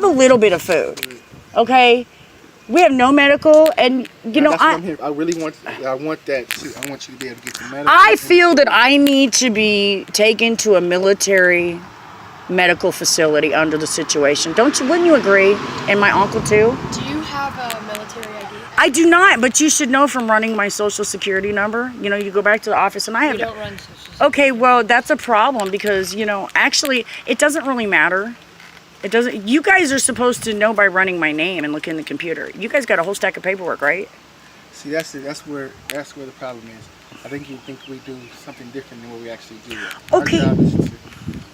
have a little bit of food. Okay? We have no medical, and you know, I really want that too. I want you to be able to get the medical. I feel that I need to be taken to a military medical facility under the situation. Wouldn't you agree? And my uncle too? Do you have a military ID? I do not, but you should know from running my social security number. You know, you go back to the office and I have. You don't run social security. Okay, well, that's a problem because, you know, actually, it doesn't really matter. It doesn't. You guys are supposed to know by running my name and look in the computer. You guys got a whole stack of paperwork, right? See, that's where the problem is. I think you think we do something different than what we actually do. Okay.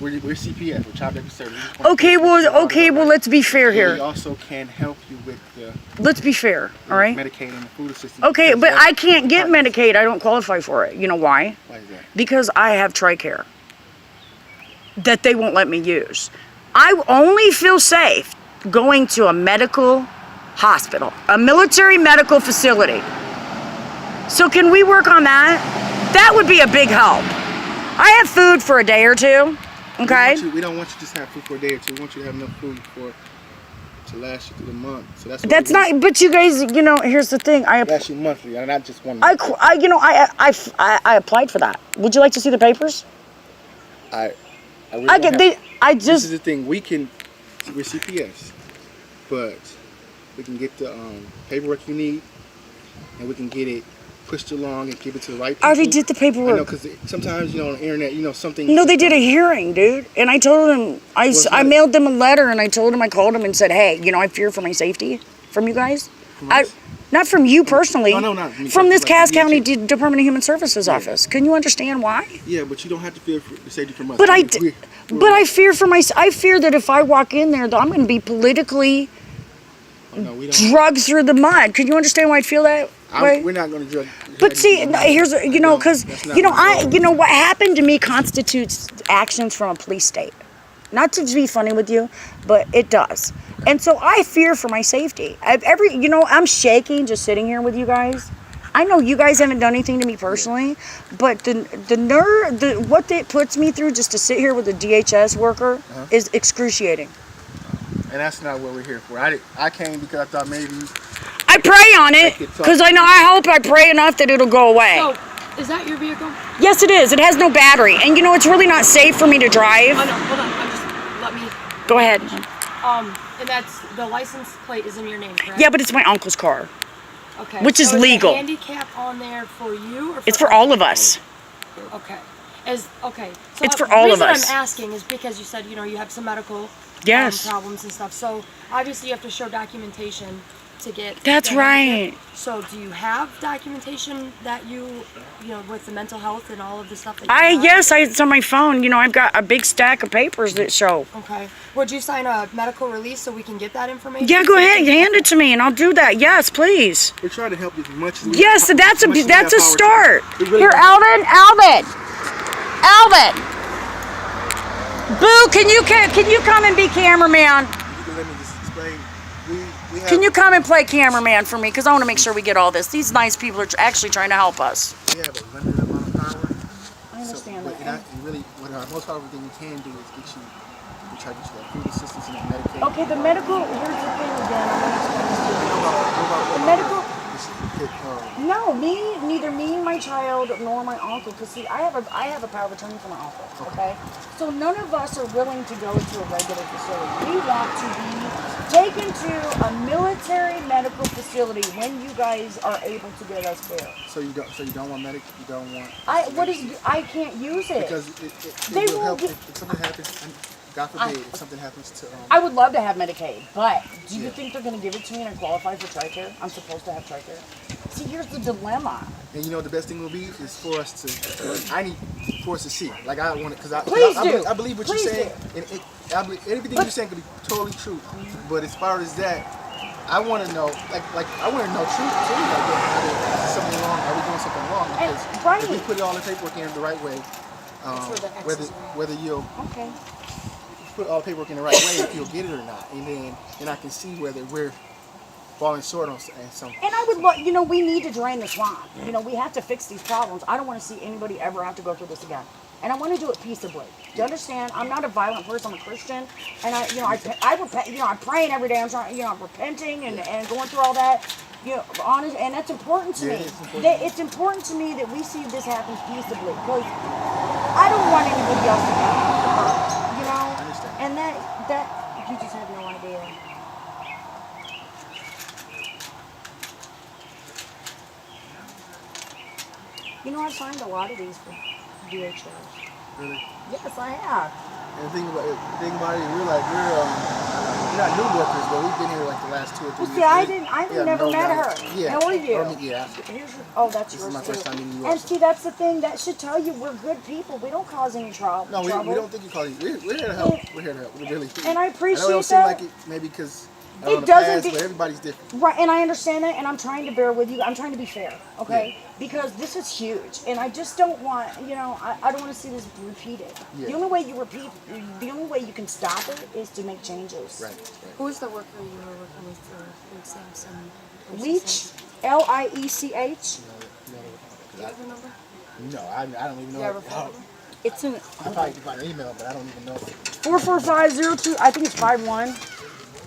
We're CPS, we're child protective service. Okay, well, let's be fair here. We also can help you with the. Let's be fair, all right? Medicaid and the food assistance. Okay, but I can't get Medicaid. I don't qualify for it. You know why? Why is that? Because I have TRICARE that they won't let me use. I only feel safe going to a medical hospital, a military medical facility. So can we work on that? That would be a big help. I have food for a day or two, okay? We don't want you to just have food for a day or two. We want you to have enough food to last you through the month. So that's not. But you guys, you know, here's the thing. Last you monthly, and not just 1 month. I applied for that. Would you like to see the papers? This is the thing. We're CPS, but we can get the paperwork you need, and we can get it pushed along and give it to the right people. I already did the paperwork. I know, because sometimes, you know, on the internet, you know, something. No, they did a hearing, dude. And I told them, I mailed them a letter, and I told them, I called them and said, hey, you know, I fear for my safety from you guys. Not from you personally. No, not me. From this Cass County Department of Human Services office. Can you understand why? Yeah, but you don't have to fear for the safety from us. But I fear for I fear that if I walk in there, that I'm going to be politically drugged through the mud. Can you understand why I feel that way? We're not going to drug. But see, here's, you know, because, you know, what happened to me constitutes actions from a police state. Not to be funny with you, but it does. And so I fear for my safety. I'm shaking just sitting here with you guys. I know you guys haven't done anything to me personally, but what it puts me through just to sit here with a DHS worker is excruciating. And that's not what we're here for. I came because I thought maybe. I pray on it because I hope I pray enough that it'll go away. So, is that your vehicle? Yes, it is. It has no battery, and you know it's really not safe for me to drive. Oh no, hold on. Let me. Go ahead. And that's the license plate is in your name, correct? Yeah, but it's my uncle's car. Okay. Which is legal. Is the handicap on there for you or it's for all of us. Okay. So it's for all of us. The reason I'm asking is because you said, you know, you have some medical problems and stuff. So obviously you have to show documentation to get. That's right. So do you have documentation that you know, with the mental health and all of the stuff that you have? Yes, it's on my phone. You know, I've got a big stack of papers that show. Okay. Would you sign a medical release so we can get that information? Yeah, go ahead. Hand it to me and I'll do that. Yes, please. We're trying to help you as much as we Yes, that's a start. Really here, Alvin. Boo, can you come and be cameraman? Let me just explain. Can you come and play cameraman for me? Because I want to make sure we get all this. These nice people are actually trying to help us. We have a limited amount of power. I understand that. What our most powerful thing we can do is get you, we try to get you that food assistance and that Medicaid. Okay, the medical, here's the thing again. I'm going to explain this to you. The medical, no, neither me, my child, nor my uncle. Because see, I have a power of attorney for my uncle. Okay, so none of us are willing to go to a regular facility. We want to be taken to a military medical facility when you guys are able to get us there. So you don't want medic? You don't want? I can't use it because it will help if something happens. God forbid, if something happens to. I would love to have Medicaid, but do you think they're going to give it to me and I qualify for TRICARE? I'm supposed to have TRICARE. See, here's the dilemma. And you know what the best thing will be is for us to. For us to see. Like I want it because I believe what you're saying. And everything you're saying could be totally true. But as far as that, I want to know. Like I want to know truth too. Like, is something wrong? Are we doing something wrong? Because if we put all the paperwork in the right way, whether you'll. Okay. Put all the paperwork in the right way if you'll get it or not, and then I can see whether we're falling short on something. And I would, we need to drain the swamp. We have to fix these problems. I don't want to see anybody ever have to go through this again, and I want to do it peaceably. Do you understand? I'm not a violent person. I'm a Christian, and I repent. You know, I'm praying every day. I'm trying. You know, I'm repenting and going through all that. You know, honest, and that's important to me. It's important to me that we see this happen peaceably, because I don't want anybody else to get hurt. You know, and that you just have no idea. You know, I've signed a lot of these for DHS. Really? Yes, I have. And the thing about it, we're not new workers, but we've been here like the last 2 or 3 years. See, I've never met her. Yeah. How are you? That's this yours is my too. first time meeting you. And see, that's the thing. That should tell you we're good people. We don't cause any trouble. No, we don't think you call you. We're here to help. We're here to help. We really. And I appreciate I know it don't seem like it, maybe because it doesn't. But everybody's different. Right, and I understand that, and I'm trying to bear with you. I'm trying to be fair, okay? Yeah. Because this is huge, and I just don't want, you know, I don't want to see this repeated. Yeah. The only way you can stop it is to make changes. Right. Who was the worker you were working with for Samson? Leach, L-I-E-C-H. Do you have a number? No, I don't even know. You have a phone number? It's an. I probably can find an email, but I don't even know. 44502. I think it's 51.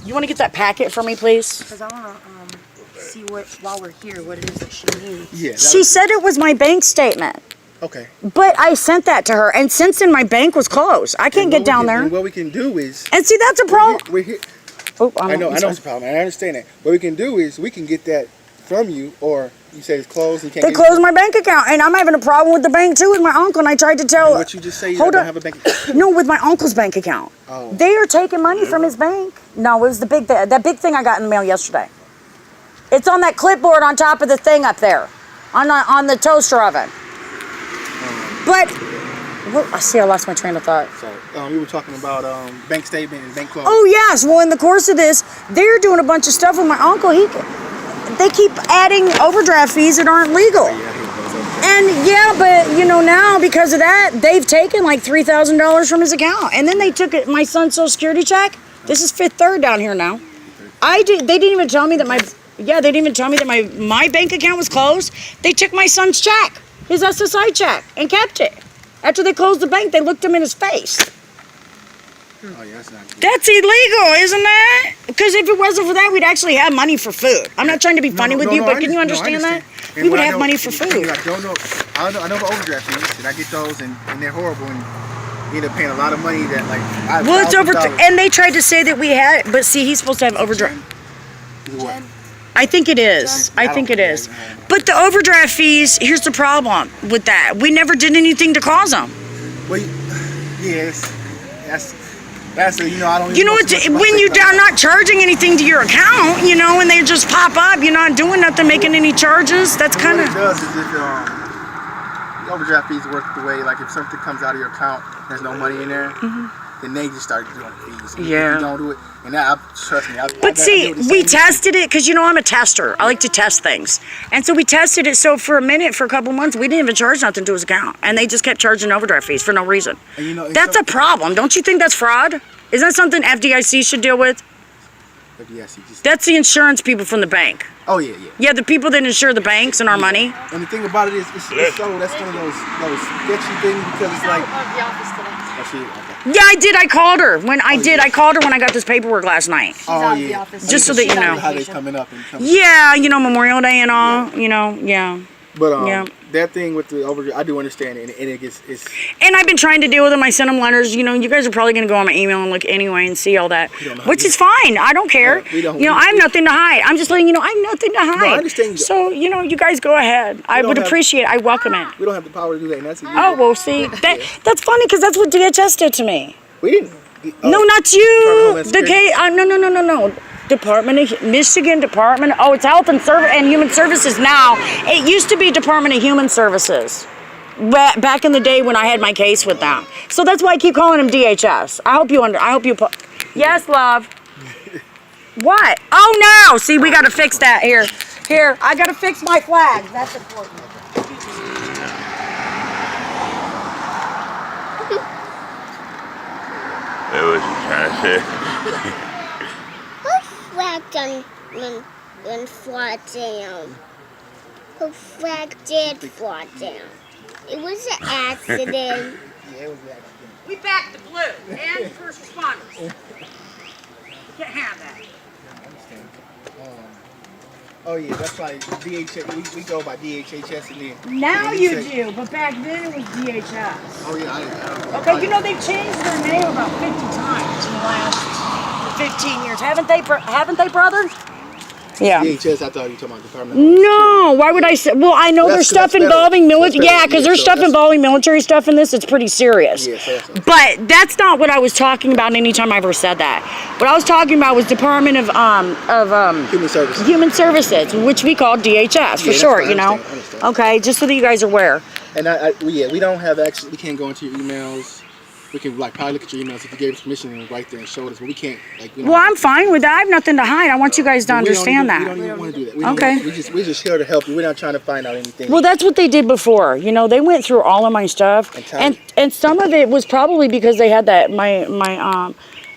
You want to get that packet for me, please? Because I want to see while we're here, what it is that she needs. Yeah. She said it was my bank statement. Okay. But I sent that to her, and since then my bank was closed. I can't get down there. And what we can do is. And see, that's a problem. We're here. Oh, I know it's a problem. I understand that. What we can do is we can get that from you, or you say it's closed. You can't. They closed my bank account, and I'm having a problem with the bank too, with my uncle. And I tried to tell. What you just say? You don't have a bank account? No, with my uncle's bank account. Oh. They are taking money from his bank. No, it was that big thing I got in the mail yesterday. It's on that clipboard on top of the thing up there, on the toaster oven. But I see, I lost my train of thought. So we were talking about bank statement and bank close. Oh yes. Well, in the course of this, they're doing a bunch of stuff with my uncle. They keep adding overdraft fees that aren't legal. And yeah, but you know, now because of that, they've taken like $3,000 from his account, and then they took my son's Social Security check. This is Fifth Third down here now. They didn't even tell me that my bank account was closed. They took my son's check, his SSI check, and kept it. After they closed the bank, they looked him in his face. Oh, yeah, that's not good. That's illegal, isn't it? Because if it wasn't for that, we'd actually have money for food. I'm not trying to be funny with you, but can you understand that? We would have money for food. I know the overdraft fees, and I get those, and they're horrible, and you end up paying a lot of money that, well, it's over, and they tried to say that we had, but see, he's supposed to have overdraft. What? I think it is. I think it is. But the overdraft fees, here's the problem with that. We never did anything to cause them. Well, yes, that's a, you know, I don't. You know what? When you're not charging anything to your account, you know, and they just pop up, you're not doing nothing, making any charges. That's kind of. What it does is if the overdraft fees work the way, like if something comes out of your account, there's no money in there. Then they just start doing fees. And yeah. If you don't do it, and trust me. But see, we tested it because, you know, I'm a tester. I like to test things. And so we tested it. So for a couple months, we didn't even charge nothing to his account. And they just kept charging overdraft fees for no reason. And you know, that's a problem. Don't you think that's fraud? Is that something FDIC should deal with? That's the insurance people from the bank. Oh, yeah, yeah. Yeah, the people that insure the banks and our money. And the thing about it is, that's one of those sketchy things because it's like. The office today. Yeah, I did. I called her I called her when I got this paperwork last night. She's out of the office. Just so that you know. How they coming up and coming. Yeah, you know, Memorial Day and all. You know, yeah. But that thing with the overdraft, I do understand it, and it's. And I've been trying to deal with them. I sent them letters. You know, you guys are probably going to go on my email and look anyway and see all that, which is fine. I don't care. You know, I have nothing to hide. I'm just letting you know I have nothing to hide. No, I understand. So you know, you guys go ahead. I would appreciate it. I welcome it. We don't have the power to do that. And that's well, see, that's funny because that's what DHS did to me. We didn't. No, not you. The case. No. Department of Michigan Department. Oh, it's Health and Human Services now. It used to be Department of Human Services. Back in the day when I had my case with them. So that's why I keep calling them DHS. I hope you. Yes, love. What? Oh no! See, we got to fix that here. Here, I got to fix my flags. That's important. What was you trying to say? Who flag down? Who flag did fall down? It was an accident. Yeah, it was an accident. We back the blue and first responders. We can't have that. I understand. Oh yeah, that's like DHS. We go by DHHS and then. Now and you say, do, but back then it was DHS. Oh yeah, I Okay, you know they've changed their name about 50 times in the last 15 years, haven't they? Haven't they, brother? Yeah. DHS, I thought you were talking about Department of No, why would I say? Well, I know there's stuff involving military. Yeah, because there's stuff involving military stuff in this. It's pretty serious. Yeah, so but that's not what I was talking about anytime I ever said that. What I was talking about was Department of Human Services, which we call DHS for short. You know. Okay, just so that you guys are aware. And we don't have access. We can't go into your emails. We can probably look at your emails if you gave us permission and right there and showed us, but we can't. Well, I'm fine with that. I have nothing to hide. I want you guys to understand that. We don't even want to do that. Okay. We're just here to help you. We're not trying to find out anything. Well, that's what they did before. You know, they went through all of my stuff, and some of it was probably because they had that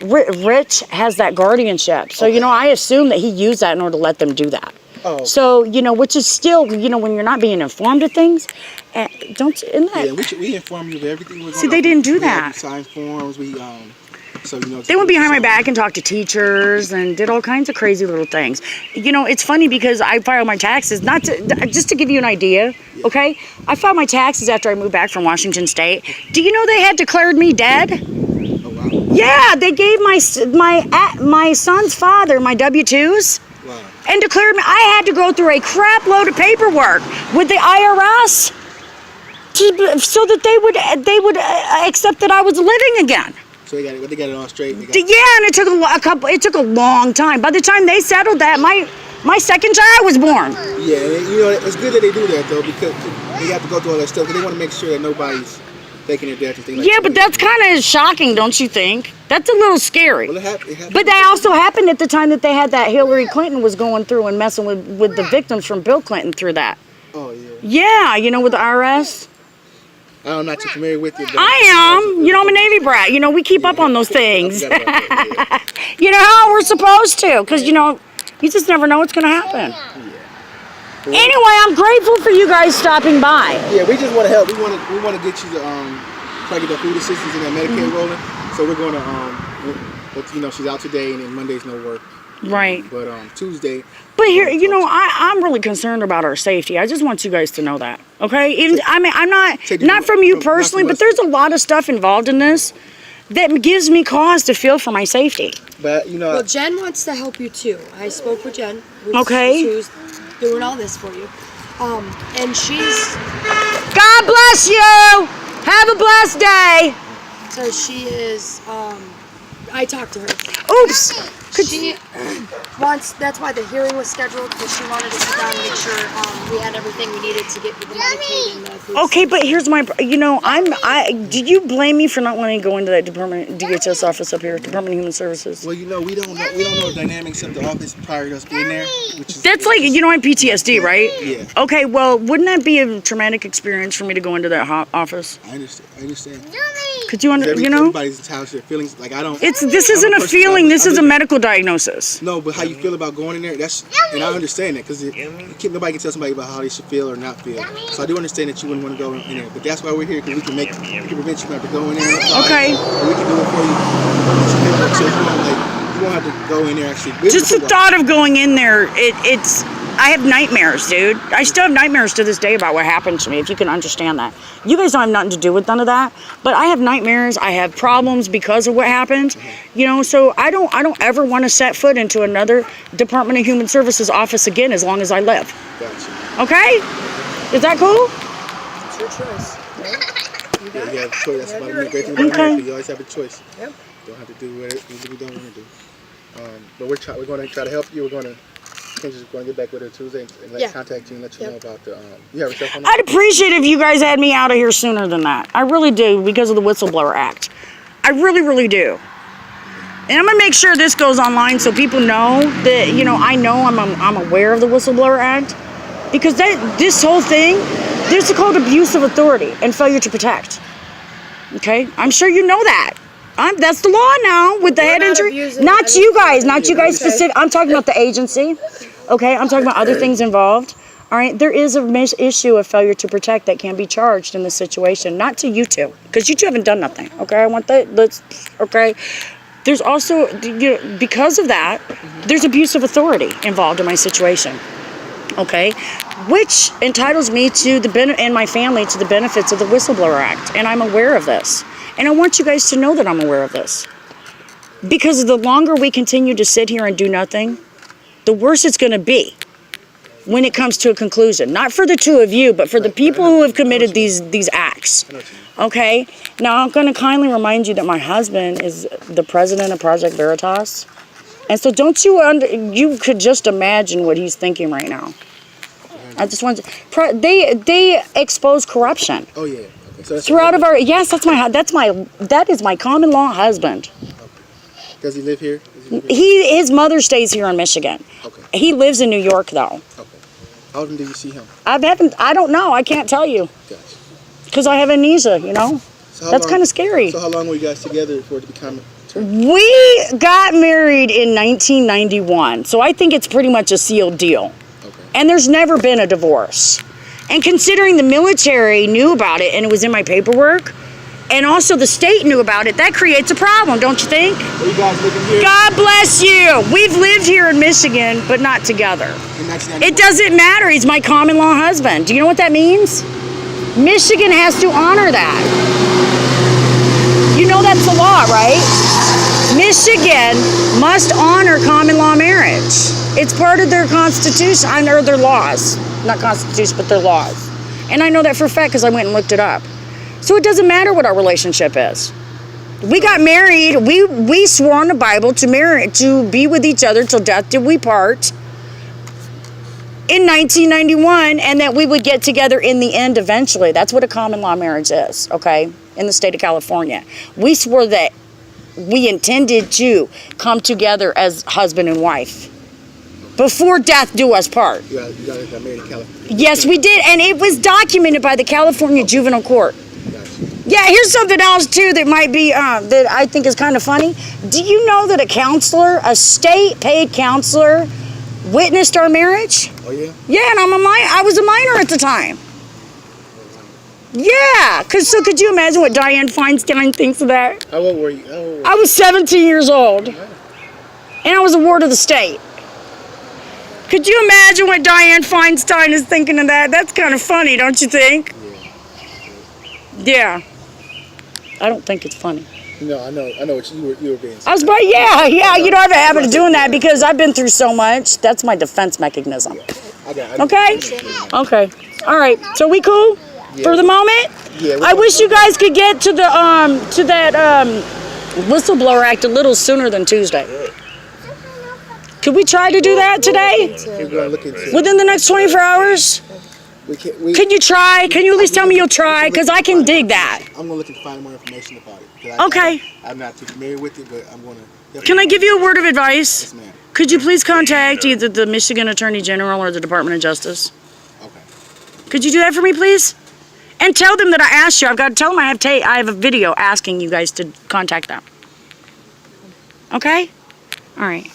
Rich has that guardianship. So you know, I assume that he used that in order to let them do that. Oh. So, you know, which is still, you know, when you're not being informed of things, isn't that? Yeah, we inform you of everything. We're going See, they didn't do that. We signed forms. So, you know. They went behind my back and talked to teachers and did all kinds of crazy little things. You know, it's funny because I filed my taxes, just to give you an idea, okay? I filed my taxes after I moved back from Washington State. Do you know they had declared me dead? Oh, wow. Yeah, they gave my son's father my W-2s. Wow. And declared me. I had to go through a crap load of paperwork with the IRS so that they would accept that I was living again. So they got it all straight. And it took a long time. By the time they settled that, my second child was born. Yeah, and you know it's good that they do that though because they have to go through all that stuff because they want to make sure that nobody's faking their death and things like that. Yeah, but that's kind of shocking, don't you think? That's a little scary. Well, it happened. But that also happened at the time that they had that Hillary Clinton was going through and messing with the victims from Bill Clinton through that. Oh, yeah. Yeah, you know, with the IRS. I'm not too familiar with it. I am. You know, I'm a Navy brat. You know, we keep up on those things. I forgot about that, yeah. You know how we're supposed to, because, you know, you just never know what's going to happen. Yeah. Anyway, I'm grateful for you guys stopping by. Yeah, we just want to help. We want to get you the try to get the food assistance and that Medicaid rolling. So we're going to you know, she's out today and then Monday's no work. Right. But Tuesday. But here, you know, I'm really concerned about our safety. I just want you guys to know that, okay? Even, I mean, I'm not from you personally, but there's a lot of stuff involved in this that gives me cause to feel for my safety. But you know. Well, Jen wants to help you too. I spoke with Jen. Who's doing all this for you, and she's. God bless you. Have a blessed day. So she is. I talked to her. Oops. She wants. That's why the hearing was scheduled, because she wanted to sit down and make sure we had everything we needed to get with the Medicaid and the food. Okay, but here's my. You know, did you blame me for not wanting to go into that DHS office up here, Department of Human Services? Well, you know, we don't know the dynamics of the office prior to us being there. That's like, you know, I'm PTSD, right? Yeah. Okay, well, wouldn't that be a traumatic experience for me to go into that office? I understand. Could you you know? Everybody's entitled to their feelings. Like I don't. This isn't a feeling. This is a medical diagnosis. No, but how you feel about going in there, and I understand that because nobody can tell somebody about how they should feel or not feel. So I do understand that you wouldn't want to go in there, but that's why we're here, because we can prevent you from going in there. Okay. And we can do it for you. So you won't have to go in there actually. Just the thought of going in there, it's. I have nightmares, dude. I still have nightmares to this day about what happened to me, if you can understand that. You guys don't have nothing to do with none of that, but I have nightmares. I have problems because of what happened. You know, so I don't ever want to set foot into another Department of Human Services office again as long as I live. Gotcha. Okay? Is that cool? It's your choice. Right? You have a choice. That's about the great thing about America. You always have a choice. Yep. You don't have to do what we don't want to do. But we're going to try to help you. We're going to. Kendra's going to get back with her Tuesday and contact you and let you know about the. You have a cell phone number? I'd appreciate if you guys had me out of here sooner than that. I really do, because of the Whistleblower Act. I really, really do. And I'm gonna make sure this goes online so people know that, you know, I'm aware of the Whistleblower Act, because this whole thing, this is called abuse of authority and failure to protect. Okay, I'm sure you know that. That's the law now with the head injury. Not you guys specific. I'm talking about the agency. Okay, I'm talking about other things involved. All right, there is a issue of failure to protect that can be charged in this situation. Not to you two, because you two haven't done nothing. Okay, I want that. Okay. There's also, because of that, there's abuse of authority involved in my situation. Okay, which entitles me to and my family to the benefits of the Whistleblower Act, and I'm aware of this. And I want you guys to know that I'm aware of this. Because the longer we continue to sit here and do nothing, the worse it's going to be when it comes to a conclusion. Not for the two of you, but for the people who have committed these acts. Okay? Now, I'm going to kindly remind you that my husband is the president of Project Veritas. And so don't you could just imagine what he's thinking right now. I just want to, they expose corruption. Oh yeah. Okay. So throughout of our, yes, that is my common law husband. Okay. Does he live here? His mother stays here in Michigan. Okay. He lives in New York though. Okay. How often do you see him? I don't know. I can't tell you. Gotcha. Because I have amnesia, you know. So that's kind of scary. So how long were you guys together for it to become? We got married in 1991, so I think it's pretty much a sealed deal. Okay. And there's never been a divorce. And considering the military knew about it and it was in my paperwork, and also the state knew about it, that creates a problem, don't you think? Are you guys living here? God bless you. We've lived here in Michigan, but not together. It doesn't matter. He's my common law husband. Do you know what that means? Michigan has to honor that. You know that's the law, right? Michigan must honor common law marriage. It's part of their constitution, or their laws. Not constitution, but their laws. And I know that for a fact because I went and looked it up. So it doesn't matter what our relationship is. We got married, we swore on the Bible to be with each other till death did we part in 1991, and that we would get together in the end eventually. That's what a common law marriage is, okay, in the state of California. We swore that we intended to come together as husband and wife before death do us part. You guys got married in California? Yes, we did, and it was documented by the California Juvenile Court. Yeah, here's something else too that might be that I think is kind of funny. Do you know that a state-paid counselor, witnessed our marriage? Oh yeah. Yeah, and I was a minor at the time. Yeah, so could you imagine what Dianne Feinstein thinks of that? How old were you? I was 17 years old, and I was a ward of the state. Could you imagine what Dianne Feinstein is thinking of that? That's kind of funny, don't you think? Yeah. I don't think it's funny. No, I know what you were being. I was, yeah. You know, I have a habit of doing that because I've been through so much. That's my defense mechanism. Okay. Okay. All right. So we cool for the moment? Yeah. I wish you guys could get to that Whistleblower Act a little sooner than Tuesday. Could we try to do that today? Within the next 24 hours? Can you try? Can you at least tell me you'll try? Because I can dig that. I'm going to look and find more information about it. Okay. I'm not too familiar with it, but I'm going to... Can I give you a word of advice? Yes, ma'am. Could you please contact either the Michigan Attorney General or the Department of Justice? Okay. Could you do that for me, please? And tell them that I asked you. I've got to tell them I have a video asking you guys to contact them. Okay? All right.